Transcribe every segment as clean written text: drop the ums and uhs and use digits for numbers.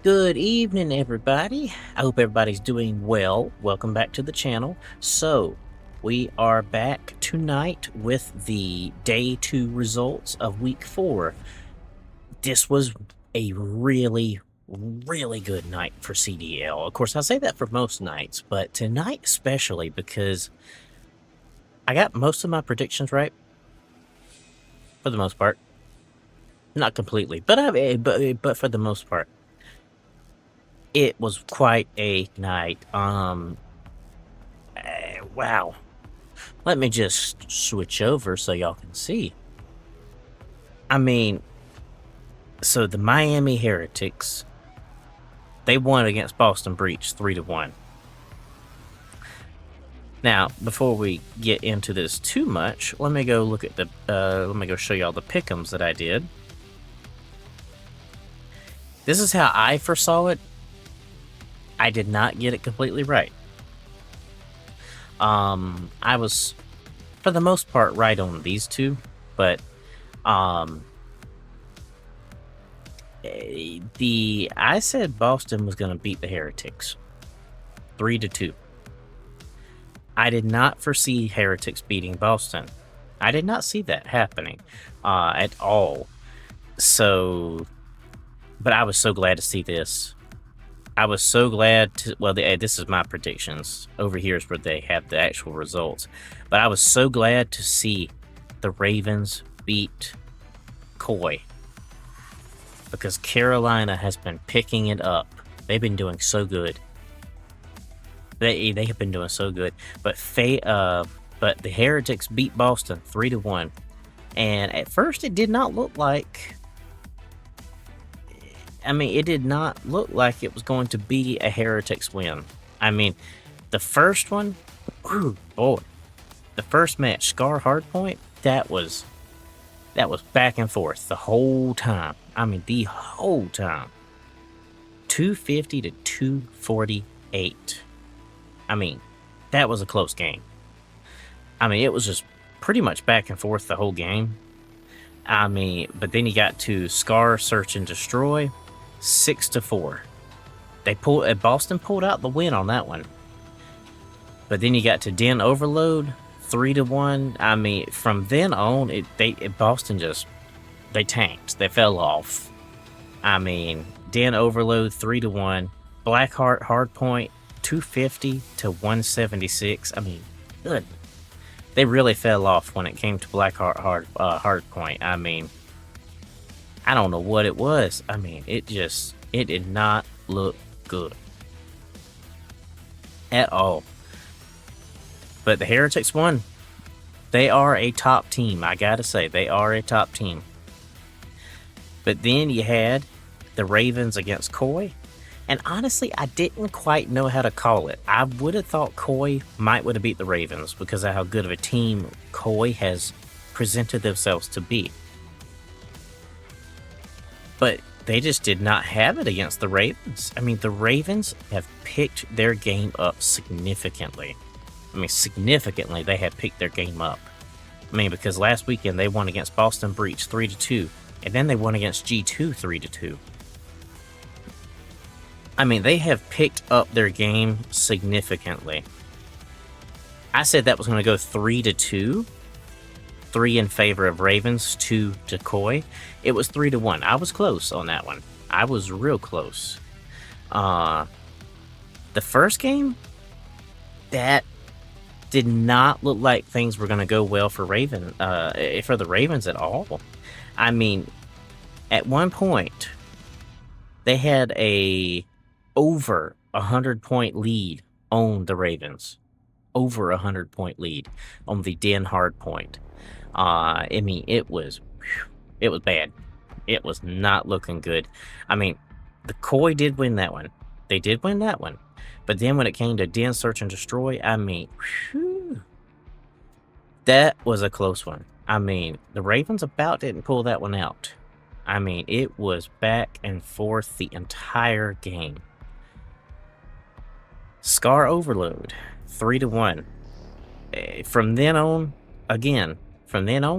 Good evening, everybody. I hope everybody's doing well. Welcome back to the channel. So, we are back tonight with the day 2 results of week 4. This was a really good night for CDL. Of course, I say that for most nights, but tonight especially because I got most of my predictions right for the most part. Not completely, but for the most part. It was quite a night. Wow. Let me just switch over so y'all can see. I mean, so the Miami Heretics, they won against Boston Breach 3-1. Now, before we get into this too much, let me go look at the, let me go show y'all the pick'ems that I did. This is how I foresaw it. I did not get it completely right. I was, for the most part, right on these two, but, I said Boston was going to beat the Heretics 3-2. I did not foresee Heretics beating Boston. I did not see that happening at all. So, but I was so glad to see this. I was so glad to, well, this is my predictions. Over here is where they have the actual results. But I was so glad to see the Ravens beat Coy, because Carolina has been picking it up. They've been doing so good. They have been doing so good. But the Heretics beat Boston 3-1. And at first it did not look like, it did not look like it was going to be a Heretics win. I mean, the first one, ooh, boy, the first match, Scar Hardpoint, that was back and forth the whole time. I mean, the whole time. 250 to 248. I mean, that was a close game. I mean, it was just pretty much back and forth the whole game. I mean, but then you got to Scar, Search, and Destroy, 6-4. Boston pulled out the win on that one. But then you got to Den Overload, 3-1. I mean, from then on, Boston just, they tanked. They fell off. I mean, Den Overload, 3-1. Blackheart Hardpoint, 250 to 176. I mean, good. They really fell off when it came to Blackheart Hardpoint. I mean, I don't know what it was. I mean, it did not look good at all. But the Heretics won. They are a top team. I gotta say, they are a top team. But then you had the Ravens against Coy. And honestly, I didn't quite know how to call it. I would have thought Coy would have beat the Ravens because of how good of a team Coy has presented themselves to be. But they just did not have it against the Ravens. I mean, the Ravens have picked their game up significantly. I mean, significantly, they have picked their game up. I mean, because last weekend they won against Boston Breach 3-2, and then they won against G2 3-2. I mean, they have picked up their game significantly. I said that was going to go 3-2. 3 in favor of Ravens, 2 to Coy. It was 3-1. I was close on that one. I was real close. The first game, that did not look like things were going to go well for the Ravens at all. I mean, at one point, they had a over 100-point lead on the Ravens. Over 100-point lead on the Den Hardpoint. I mean, it was bad. It was not looking good. I mean, the Coy did win that one. They did win that one. But then when it came to Den, Search, and Destroy, I mean, whew, that was a close one. I mean, the Ravens about didn't pull that one out. I mean, it was back and forth the entire game. Scar Overload, 3-1. From then on,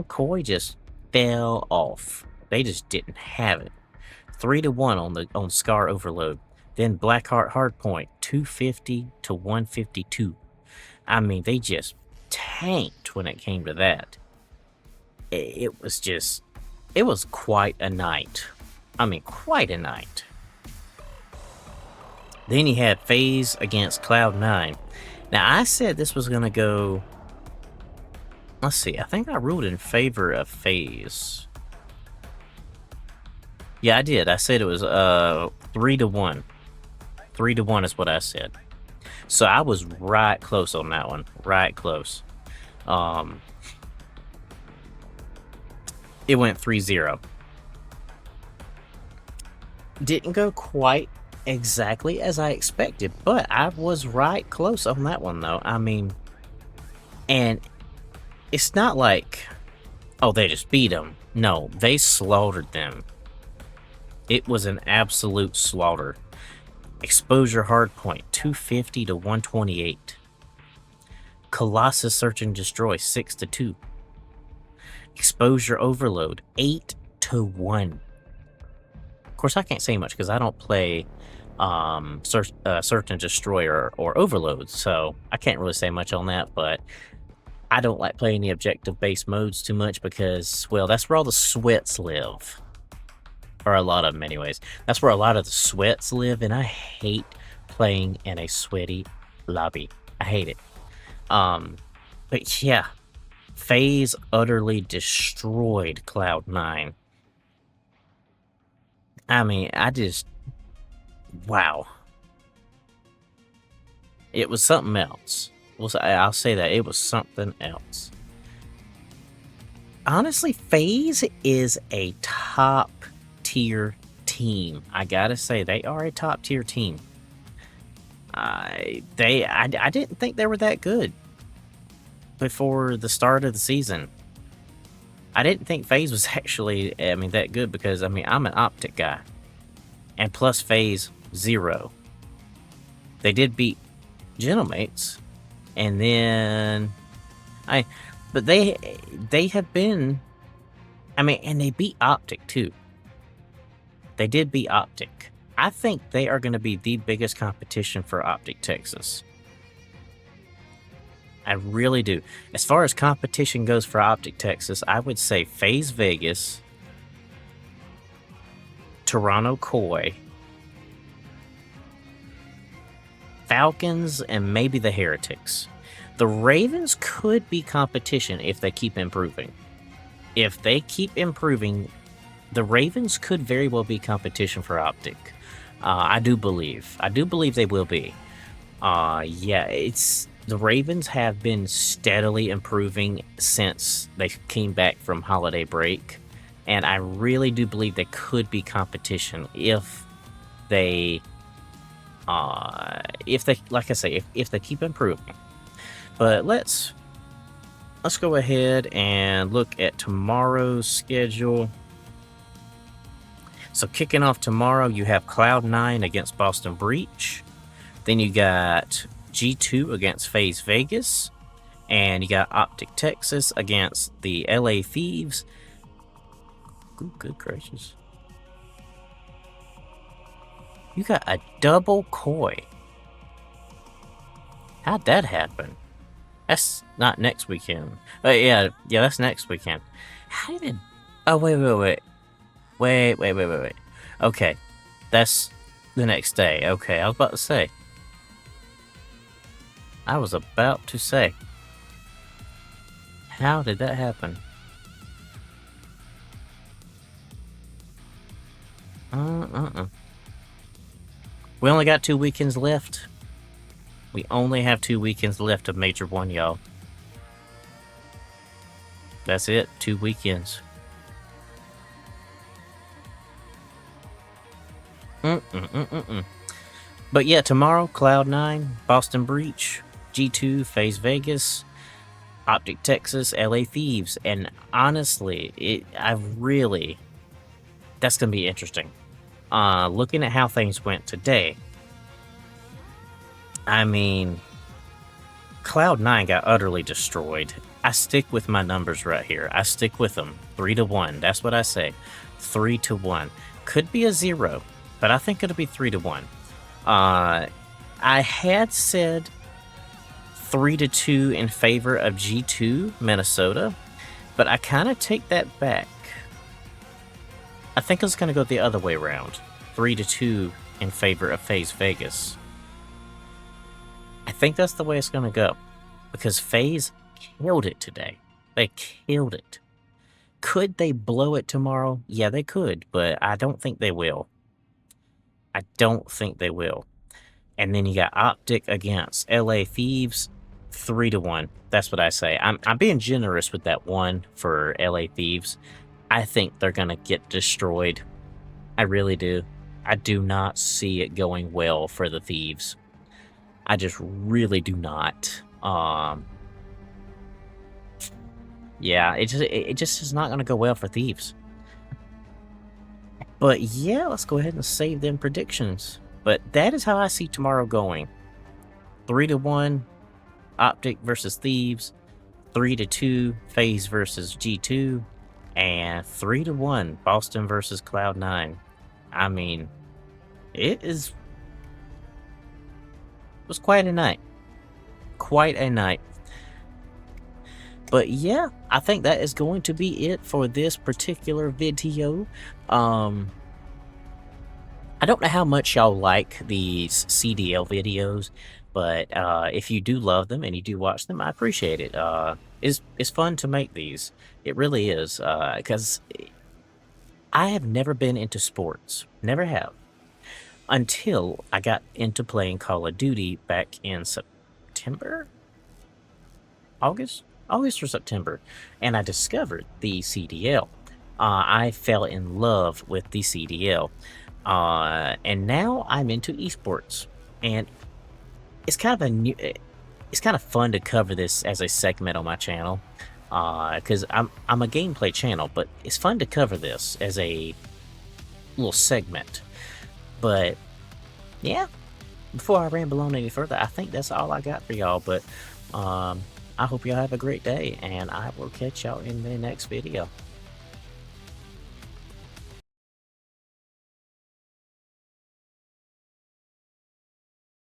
Coy just fell off. They just didn't have it. 3-1 on Scar Overload. Then Blackheart Hardpoint, 250 to 152. I mean, they just tanked when it came to that. It was just, it was quite a night. I mean, quite a night. Then you had FaZe against Cloud9. Now, I said this was going to go... Let's see, I think I ruled in favor of FaZe. Yeah, I did. I said it was 3-1. 3-1 is what I said. So I was right close on that one. Right close. It went 3-0. Didn't go quite exactly as I expected, but I was right close on that one, though. I mean, and it's not like, oh, they just beat them. No, they slaughtered them. It was an absolute slaughter. Exposure Hardpoint, 250 to 128. Colossus Search and Destroy, 6-2. Exposure Overload, 8-1. Of course, I can't say much because I don't play Search and Destroy or Overload, so I can't really say much on that, but I don't like playing the objective-based modes too much because, well, that's where all the sweats live. Or a lot of them, anyways. That's where a lot of the sweats live, and I hate playing in a sweaty lobby. I hate it. But yeah, FaZe utterly destroyed Cloud9. I mean, wow. It was something else. I'll say that. It was something else. Honestly, FaZe is a top-tier team. I gotta say, they are a top-tier team. I didn't think they were that good before the start of the season. I didn't think FaZe was actually, that good because, I'm an Optic guy. And plus FaZe, 0. They did beat Gentlemates. And then... But they have been... and they beat Optic, too. They did beat Optic. I think they are going to be the biggest competition for Optic Texas. I really do. As far as competition goes for Optic Texas, I would say FaZe Vegas, Toronto Koi, Falcons, and maybe the Heretics. The Ravens could be competition if they keep improving. If they keep improving, the Ravens could very well be competition for Optic. I do believe they will be. The Ravens have been steadily improving since they came back from holiday break, and I really do believe they could be competition if they, like I say, if they keep improving. But let's go ahead and look at tomorrow's schedule. So kicking off tomorrow, you have Cloud9 against Boston Breach. Then you got G2 against FaZe Vegas. And you got Optic Texas against the LA Thieves. Ooh, good gracious. You got a double Koi. How'd that happen? That's not next weekend. Yeah, that's next weekend. How did... Oh, wait. Wait. Okay, that's the next day. Okay, I was about to say. How did that happen? We only got 2 weekends left. We only have 2 weekends left of Major 1, y'all. That's it, 2 weekends. But yeah, tomorrow, Cloud9, Boston Breach, G2, FaZe Vegas, Optic Texas, LA Thieves, and honestly, that's gonna be interesting. Looking at how things went today, Cloud9 got utterly destroyed. I stick with my numbers right here. I stick with them. 3-1. That's what I say. 3-1. Could be a 0, but I think it'll be 3-1. I had said 3-2 in favor of G2 Minnesota, but I kind of take that back. I think it's going to go the other way around. 3-2 in favor of FaZe Vegas. I think that's the way it's going to go, because FaZe killed it today. They killed it. Could they blow it tomorrow? Yeah, they could, but I don't think they will. I don't think they will. And then you got Optic against LA Thieves, 3-1. That's what I say. I'm being generous with that one for LA Thieves. I think they're going to get destroyed. I really do. I do not see it going well for the Thieves. I just really do not. Yeah, it just is not going to go well for Thieves. But yeah, let's go ahead and save them predictions. But that is how I see tomorrow going. 3-1, Optic versus Thieves. 3-2, FaZe versus G2. And 3-1, Boston versus Cloud9. I mean, it was quite a night. Quite a night. But yeah, I think that is going to be it for this particular video. I don't know how much y'all like these CDL videos, but if you do love them and you do watch them, I appreciate it. It's fun to make these. It really is, because I have never been into sports. Never have. Until I got into playing Call of Duty back in September? August or September, and I discovered the CDL. I fell in love with the CDL, and now I'm into esports, and it's kind of fun to cover this as a segment on my channel, because I'm a gameplay channel, but it's fun to cover this as a little segment. But yeah, before I ramble on any further, I think that's all I got for y'all. But I hope y'all have a great day, and I will catch y'all in the next video.